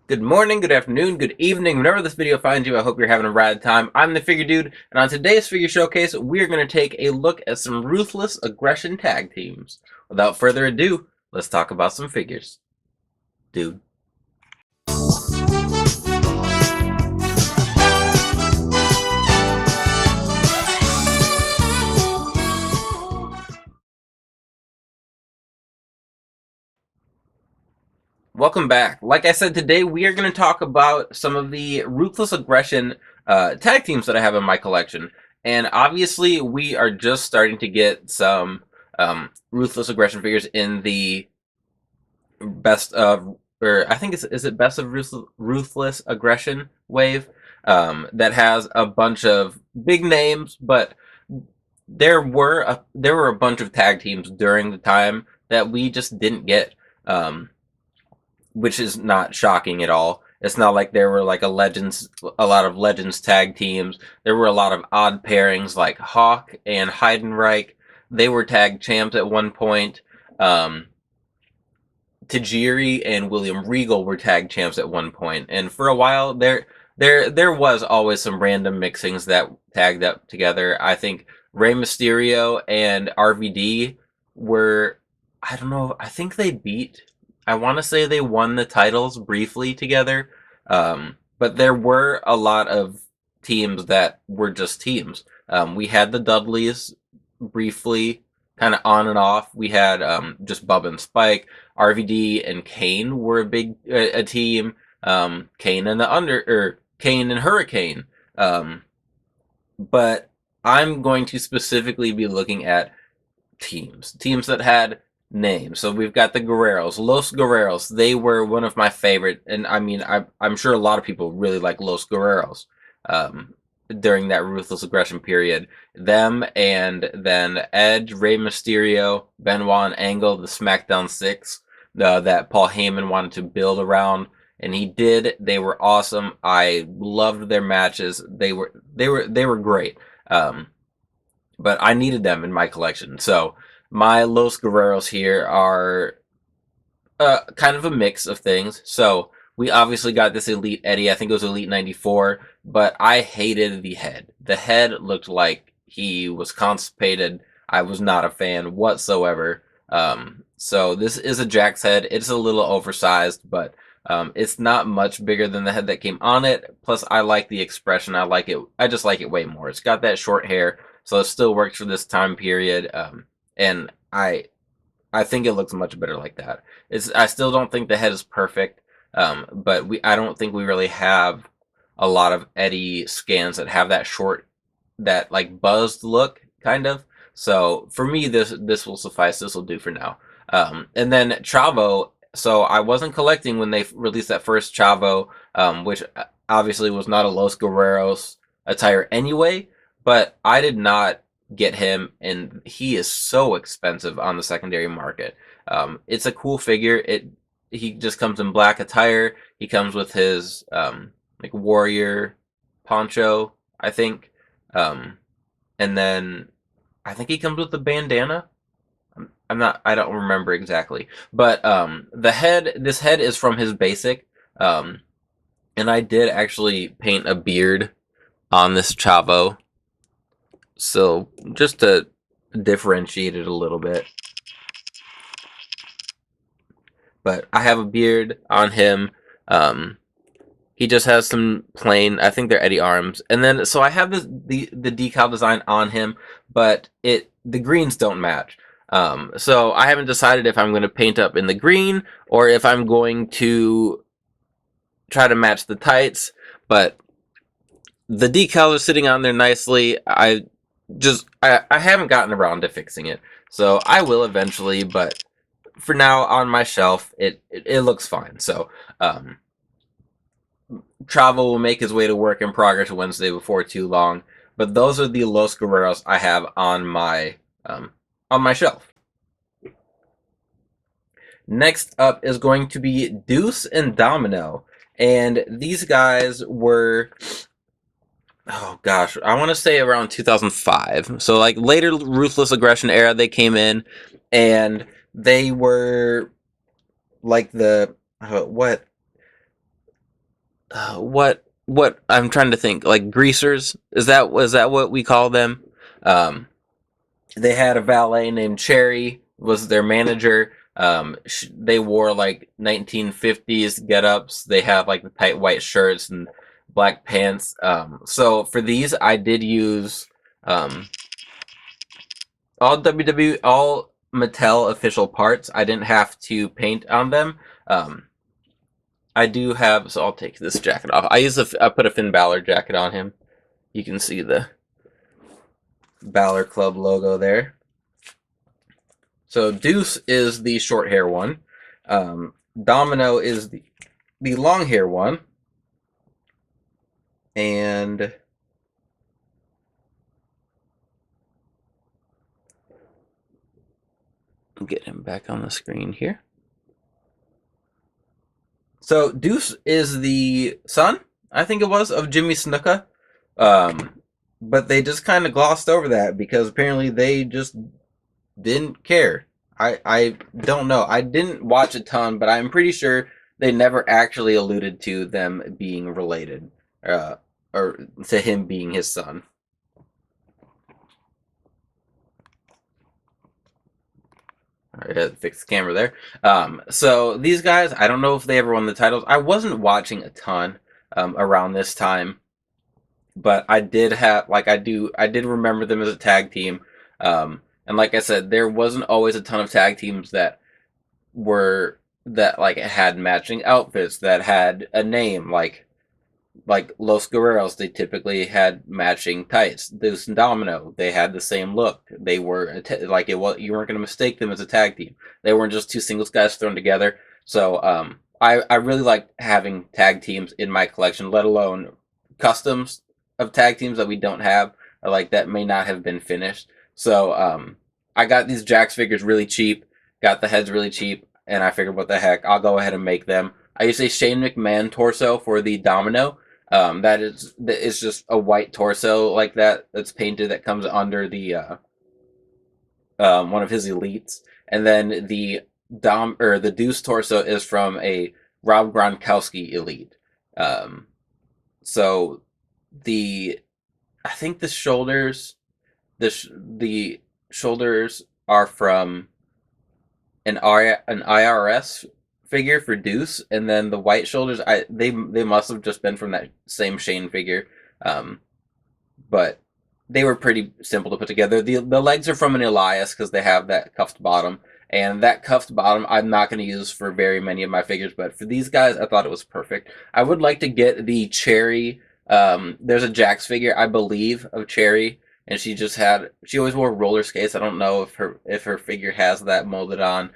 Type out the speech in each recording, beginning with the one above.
Good morning, good afternoon, good evening, whenever this video finds you. I hope you're having a rad time. I'm the Figure Dude, and on today's Figure Showcase, we're going to take a look at some Ruthless Aggression tag teams. Without further ado, let's talk about some figures. Dude. Welcome back. Like I said, today we are going to talk about some of the Ruthless Aggression tag teams that I have in my collection. And obviously, we are just starting to get some Ruthless Aggression figures in the best of, or I think is it best of Ruthless Aggression wave, that has a bunch of big names, but there were a bunch of tag teams during the time that we just didn't get, which is not shocking at all. It's not like there were like a lot of legends tag teams. There were a lot of odd pairings like Hawk and Heidenreich. They were tag champs at one point. Tajiri and William Regal were tag champs at one point, and for a while there was always some random mixings that tagged up together. I think Rey Mysterio and RVD were, I don't know, I think they beat, I want to say they won the titles briefly together, but there were a lot of teams that were just teams. We had the Dudleys briefly, kind of on and off. We had just Bubba and Spike. RVD and Kane were a team. Kane and Kane and Hurricane. But I'm going to specifically be looking at teams that had names. So we've got the Guerreros, Los Guerreros. They were one of my favorite, and I mean, I'm sure a lot of people really like Los Guerreros. During that Ruthless Aggression period, them and then Edge, Rey Mysterio, Benoit, and Angle, the SmackDown Six, that Paul Heyman wanted to build around, and he did. They were awesome. I loved their matches. They were great. But I needed them in my collection, so my Los Guerreros here are kind of a mix of things. So we obviously got this Elite Eddie. I think it was Elite 94, but I hated the head. The head looked like he was constipated. I was not a fan whatsoever. So this is a Jack's head. It's a little oversized, but it's not much bigger than the head that came on it. Plus, I like the expression. I like it. I just like it way more. It's got that short hair, so it still works for this time period. And I think it looks much better like that. I still don't think the head is perfect, but I don't think we really have a lot of Eddie scans that have that short, that like buzzed look, kind of. So for me, this will suffice. This will do for now. And then Chavo. So I wasn't collecting when they released that first Chavo, which obviously was not a Los Guerreros attire anyway. But I did not get him, and he is so expensive on the secondary market. It's a cool figure. He just comes in black attire. He comes with his like warrior poncho, I think, and then I think he comes with the bandana. I don't remember exactly, but this head is from his basic, and I did actually paint a beard on this Chavo. So just to differentiate it a little bit. But I have a beard on him. He just has some plain, I think they're Eddie arms. And then so I have the decal design on him, but the greens don't match. So I haven't decided if I'm going to paint up in the green or if I'm going to try to match the tights, but the decal is sitting on there nicely. I haven't gotten around to fixing it, so I will eventually. But for now, on my shelf, it looks fine. So Travel will make his way to work in progress Wednesday before too long. But those are the Los Guerreros I have on my shelf. Next up is going to be Deuce and Domino, and these guys were, oh gosh, I want to say around 2005. So like later Ruthless Aggression era, they came in, and they were like the what what I'm trying to think, like greasers, was that what we call them? Um, they had a valet named Cherry, was their manager. They wore like 1950s get-ups. They have like the tight white shirts and black pants. So for these, I did use all WWE, all Mattel official parts. I didn't have to paint on them. I do have, so I'll take this jacket off. I put a Finn Balor jacket on him. You can see the Balor Club logo there. So Deuce is the short hair one. Domino is the long hair one. And I'll get him back on the screen here. So Deuce is the son, I think it was, of Jimmy Snuka. But they just kind of glossed over that because apparently they just didn't care. I don't know. I didn't watch a ton, but I'm pretty sure they never actually alluded to them being related, or to him being his son. All right, fix the camera there. So these guys, I don't know if they ever won the titles. I wasn't watching a ton around this time, but I did have, like, I did remember them as a tag team. And like I said, there wasn't always a ton of tag teams that like had matching outfits, that had a name, like Los Guerreros. They typically had matching tights. Deuce and Domino, they had the same look. They were like, you weren't going to mistake them as a tag team. They weren't just two singles guys thrown together. So I really liked having tag teams in my collection, let alone customs of tag teams that we don't have, or like that may not have been finished. So I got these Jax figures really cheap, got the heads really cheap, and I figured, what the heck, I'll go ahead and make them. I used a Shane McMahon torso for the Domino. That is just a white torso like that's painted, that comes under the one of his elites, and then the Deuce torso is from a Rob Gronkowski elite. So I think the shoulders are from an IRS figure for Deuce, and then the white shoulders, they must have just been from that same Shane figure, but they were pretty simple to put together. The legs are from an Elias because they have that cuffed bottom, and that cuffed bottom I'm not going to use for very many of my figures, but for these guys I thought it was perfect. I would like to get the Cherry. There's a Jax figure, I believe, of Cherry, and she always wore roller skates. I don't know if her figure has that molded on.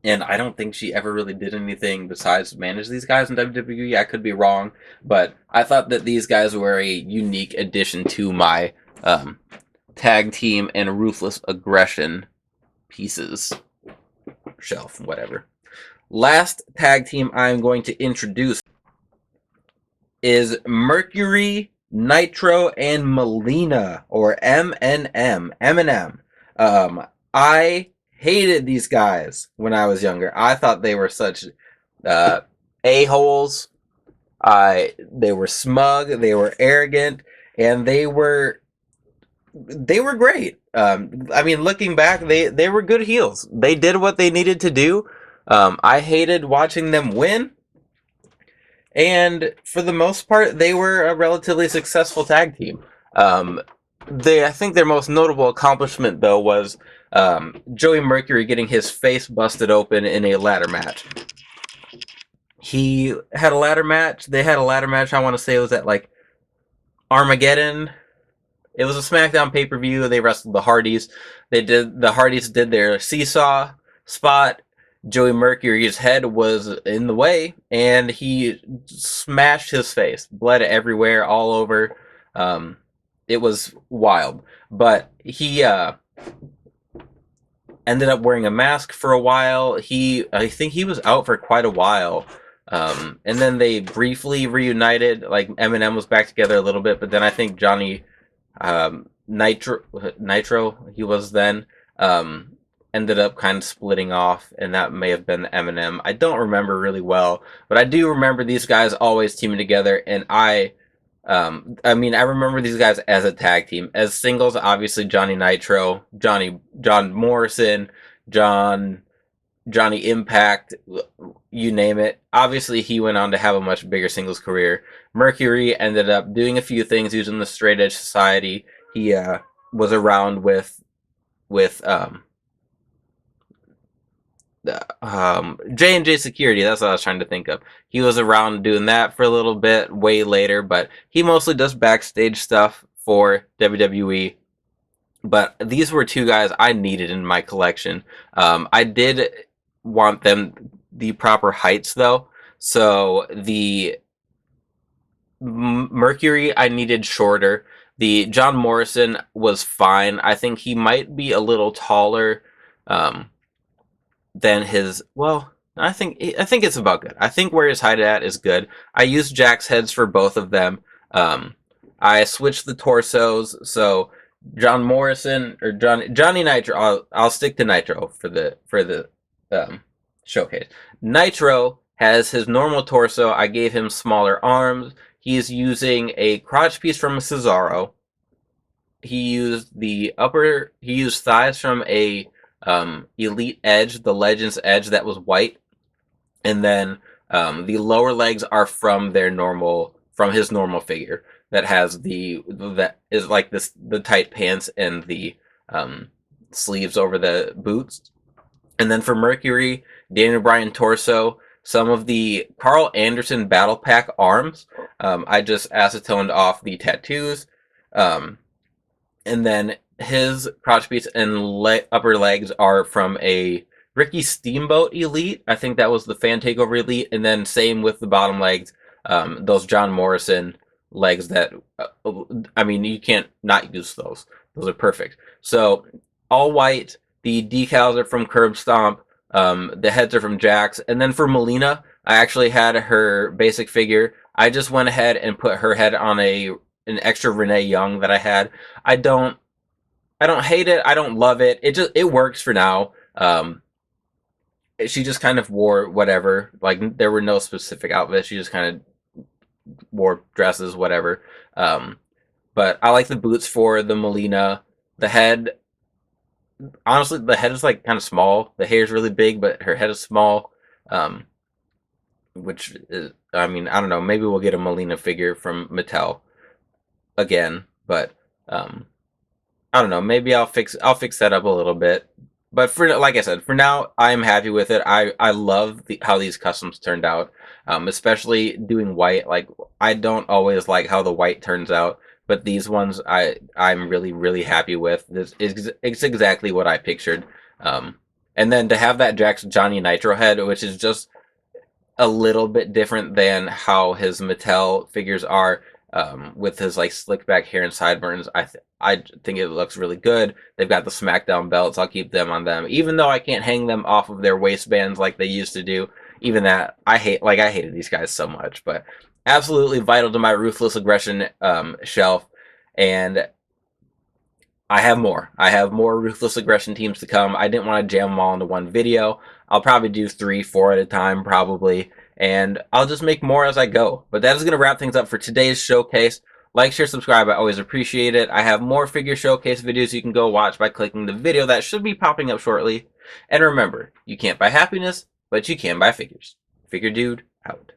And I don't think she ever really did anything besides manage these guys in WWE. I could be wrong, but I thought that these guys were a unique addition to my tag team and Ruthless aggression pieces shelf, whatever. Last tag team I'm going to introduce is Mercury Nitro and Melina, or M&M. I hated these guys when I was younger. I thought they were such a-holes. They were smug, they were arrogant, and they were great. I mean, looking back, they were good heels. They did what they needed to do. I hated watching them win. And for the most part, they were a relatively successful tag team. I think their most notable accomplishment, though, was Joey Mercury getting his face busted open in a ladder match. He had a ladder match. They had a ladder match, I want to say it was at, like, Armageddon. It was a SmackDown pay-per-view. They wrestled the Hardys. The Hardys did their seesaw spot. Joey Mercury's head was in the way, and he smashed his face. Bled everywhere, all over. It was wild. But he ended up wearing a mask for a while. I think he was out for quite a while. And then they briefly reunited. Like, M&M was back together a little bit, but then I think Johnny Nitro he was then. ended up kind of splitting off, and that may have been the M&M. I don't remember really well, but I do remember these guys always teaming together, and I mean, I remember these guys as a tag team. As singles, obviously Johnny Nitro, John Morrison, Johnny Impact, you name it. Obviously, he went on to have a much bigger singles career. Mercury ended up doing a few things. He was in the Straight Edge Society. He was around with J&J Security. That's what I was trying to think of. He was around doing that for a little bit way later, but he mostly does backstage stuff for WWE. But these were two guys I needed in my collection. I did want them the proper heights though. So the Mercury I needed shorter. The John Morrison was fine. I think he might be a little taller than his. Well, I think it's about good. I think where his height at is good. I used Jack's heads for both of them. I switched the torsos, so John Morrison or Johnny Nitro. I'll stick to Nitro for the showcase. Nitro has his normal torso. I gave him smaller arms. He's using a crotch piece from a Cesaro. He used thighs from a Elite Edge, the Legends Edge that was white, and then the lower legs are from his normal figure that has that is like the tight pants and the sleeves over the boots. And then for Mercury, Daniel Bryan torso, some of the Carl Anderson Battle Pack arms. I just acetoned off the tattoos. And then his crotch piece and upper legs are from a Ricky Steamboat Elite. I think that was the Fan Takeover Elite. And then same with the bottom legs, those John Morrison legs that, I mean, you can't not use those. Those are perfect. So all white. The decals are from Curbstomp. The heads are from Jax. And then for Melina, I actually had her basic figure. I just went ahead and put her head on an extra Renee Young that I had. I don't hate it. I don't love it. It works for now. She just kind of wore whatever. Like, there were no specific outfits. She just kind of wore dresses, whatever. But I like the boots for the Melina. The head, honestly, the head is like kind of small. The hair is really big, but her head is small. Which is, I mean, I don't know. Maybe we'll get a Melina figure from Mattel again, but I don't know. Maybe I'll fix that up a little bit. But like I said, for now, I'm happy with it. I love how these customs turned out, especially doing white. Like, I don't always like how the white turns out, but these ones I'm really, really happy with. It's exactly what I pictured. And then to have that Jack's Johnny Nitro head, which is just a little bit different than how his Mattel figures are, with his like slick back hair and sideburns. I think it looks really good. They've got the SmackDown belts. I'll keep them on them, even though I can't hang them off of their waistbands like they used to do. Even that, I hated these guys so much, but absolutely vital to my Ruthless Aggression shelf. And I have more. I have more Ruthless Aggression teams to come. I didn't want to jam them all into one video. I'll probably do 3, 4 at a time, probably. And I'll just make more as I go. But that is going to wrap things up for today's showcase. Like, share, subscribe. I always appreciate it. I have more figure showcase videos you can go watch by clicking the video that should be popping up shortly. And remember, you can't buy happiness, but you can buy figures. Figure Dude, out.